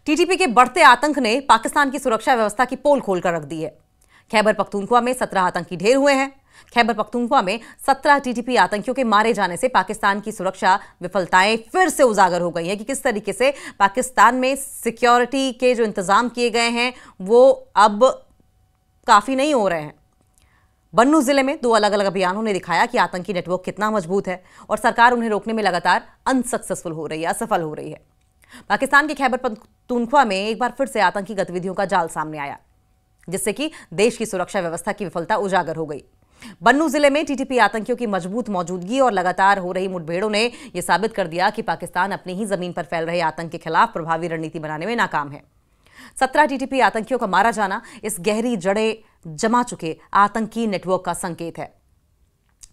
TTP के बढ़ते आतंक ने पाकिस्तान की सुरक्षा व्यवस्था की पोल खोलकर रख दी है। खैबर पख्तूनख्वा में 17 आतंकी ढेर हुए हैं। खैबर पख्तूनख्वा में 17 टीटीपी आतंकियों के मारे जाने से पाकिस्तान की सुरक्षा विफलताएं फिर से उजागर हो गई हैं कि किस तरीके से पाकिस्तान में सिक्योरिटी के जो इंतजाम किए गए हैं वो अब काफी नहीं हो रहे हैं। बन्नू जिले में 2 अलग अलग अभियानों ने दिखाया कि आतंकी नेटवर्क कितना मजबूत है और सरकार उन्हें रोकने में लगातार अनसक्सेसफुल हो रही है, असफल हो रही है। पाकिस्तान के खैबर पख्तूनख्वा में एक बार फिर से आतंकी गतिविधियों का जाल सामने आया, जिससे कि देश की सुरक्षा व्यवस्था की विफलता उजागर हो गई। बन्नू जिले में टीटीपी आतंकियों की मजबूत मौजूदगी और लगातार हो रही मुठभेड़ों ने यह साबित कर दिया कि पाकिस्तान अपनी ही जमीन पर फैल रहे आतंक के खिलाफ प्रभावी रणनीति बनाने में नाकाम है। 17 टीटीपी आतंकियों का मारा जाना इस गहरी जड़ें जमा चुके आतंकी नेटवर्क का संकेत है।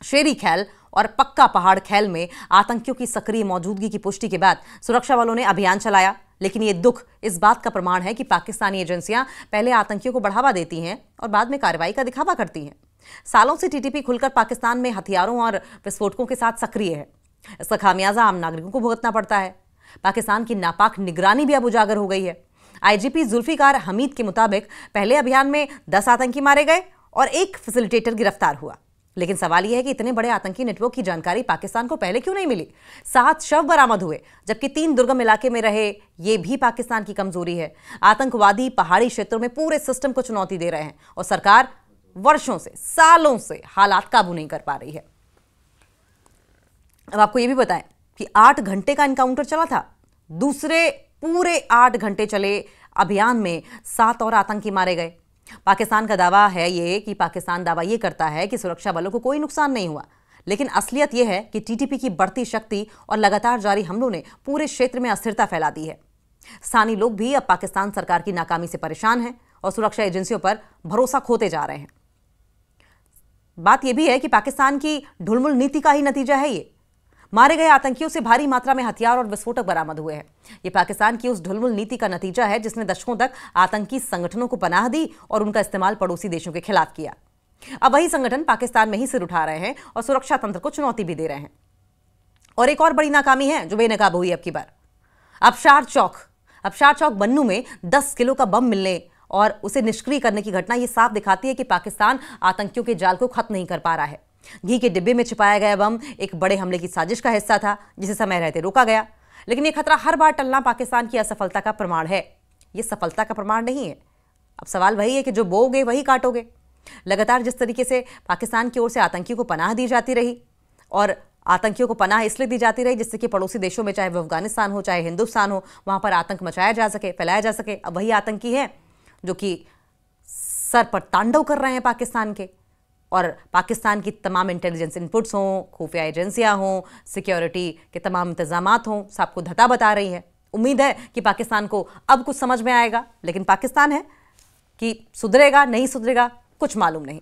शेरी खैल और पक्का पहाड़ खैल में आतंकियों की सक्रिय मौजूदगी की पुष्टि के बाद सुरक्षा बलों ने अभियान चलाया, लेकिन यह दुख इस बात का प्रमाण है कि पाकिस्तानी एजेंसियां पहले आतंकियों को बढ़ावा देती हैं और बाद में कार्रवाई का दिखावा करती हैं। सालों से टीटीपी खुलकर पाकिस्तान में हथियारों और विस्फोटकों के साथ सक्रिय है। इसका खामियाजा आम नागरिकों को भुगतना पड़ता है। पाकिस्तान की नापाक निगरानी भी अब उजागर हो गई है। आईजीपी जुल्फिकार हमीद के मुताबिक पहले अभियान में 10 आतंकी मारे गए और एक फैसिलिटेटर गिरफ्तार हुआ। लेकिन सवाल यह है कि इतने बड़े आतंकी नेटवर्क की जानकारी पाकिस्तान को पहले क्यों नहीं मिली। 7 शव बरामद हुए, जबकि 3 दुर्गम इलाके में रहे। यह भी पाकिस्तान की कमजोरी है। आतंकवादी पहाड़ी क्षेत्रों में पूरे सिस्टम को चुनौती दे रहे हैं और सरकार वर्षों से, सालों से हालात काबू नहीं कर पा रही है। अब आपको यह भी बताएं कि 8 घंटे का एनकाउंटर चला था। दूसरे पूरे 8 घंटे चले अभियान में 7 और आतंकी मारे गए। पाकिस्तान का दावा है कि पाकिस्तान दावा यह करता है कि सुरक्षा बलों को कोई नुकसान नहीं हुआ, लेकिन असलियत यह है कि टीटीपी की बढ़ती शक्ति और लगातार जारी हमलों ने पूरे क्षेत्र में अस्थिरता फैला दी है। स्थानीय लोग भी अब पाकिस्तान सरकार की नाकामी से परेशान हैं और सुरक्षा एजेंसियों पर भरोसा खोते जा रहे हैं। बात यह भी है कि पाकिस्तान की ढुलमुल नीति का ही नतीजा है ये। मारे गए आतंकियों से भारी मात्रा में हथियार और विस्फोटक बरामद हुए हैं। यह पाकिस्तान की उस ढुलमुल नीति का नतीजा है जिसने दशकों तक आतंकी संगठनों को पनाह दी और उनका इस्तेमाल पड़ोसी देशों के खिलाफ किया। अब वही संगठन पाकिस्तान में ही सिर उठा रहे हैं और सुरक्षा तंत्र को चुनौती भी दे रहे हैं। और एक और बड़ी नाकामी है जो बेनकाब हुई अब की बार। अबशार चौक बन्नू में 10 किलो का बम मिलने और उसे निष्क्रिय करने की घटना यह साफ दिखाती है कि पाकिस्तान आतंकियों के जाल को खत्म नहीं कर पा रहा है। घी के डिब्बे में छिपाया गया बम एक बड़े हमले की साजिश का हिस्सा था, जिसे समय रहते रोका गया। लेकिन यह खतरा हर बार टलना पाकिस्तान की असफलता का प्रमाण है। यह सफलता का प्रमाण नहीं है। अब सवाल वही है कि जो बोओगे वही काटोगे। लगातार जिस तरीके से पाकिस्तान की ओर से आतंकियों को पनाह दी जाती रही, और आतंकियों को पनाह इसलिए दी जाती रही जिससे कि पड़ोसी देशों में, चाहे वो अफगानिस्तान हो चाहे हिंदुस्तान हो, वहां पर आतंक मचाया जा सके, फैलाया जा सके। अब वही आतंकी हैं जो कि सर पर तांडव कर रहे हैं पाकिस्तान के। और पाकिस्तान की तमाम इंटेलिजेंस इनपुट्स हों, खुफिया एजेंसियां हों, सिक्योरिटी के तमाम इंतजामात हों, सबको धता बता रही है। उम्मीद है कि पाकिस्तान को अब कुछ समझ में आएगा, लेकिन पाकिस्तान है कि सुधरेगा नहीं सुधरेगा कुछ मालूम नहीं।